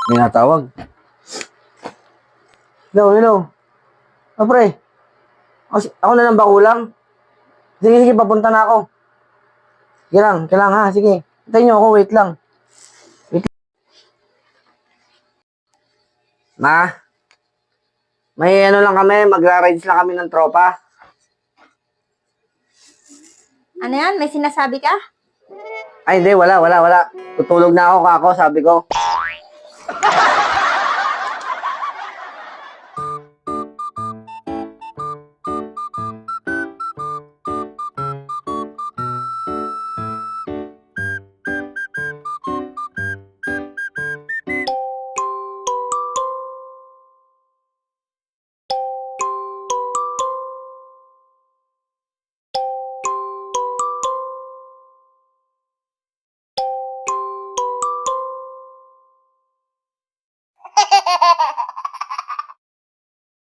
May natawag. Hello, hello. Oh, pre. Ako na lang ba kulang? Sige, sige, papunta na ako. Sige lang, kailangan ha, sige. Hintayin niyo ako, wait lang. Ma, may ano lang kami, magra-rides lang kami ng tropa. Ano yan? May sinasabi ka? Ay, hindi, wala. Tutulog na ako, sabi ko.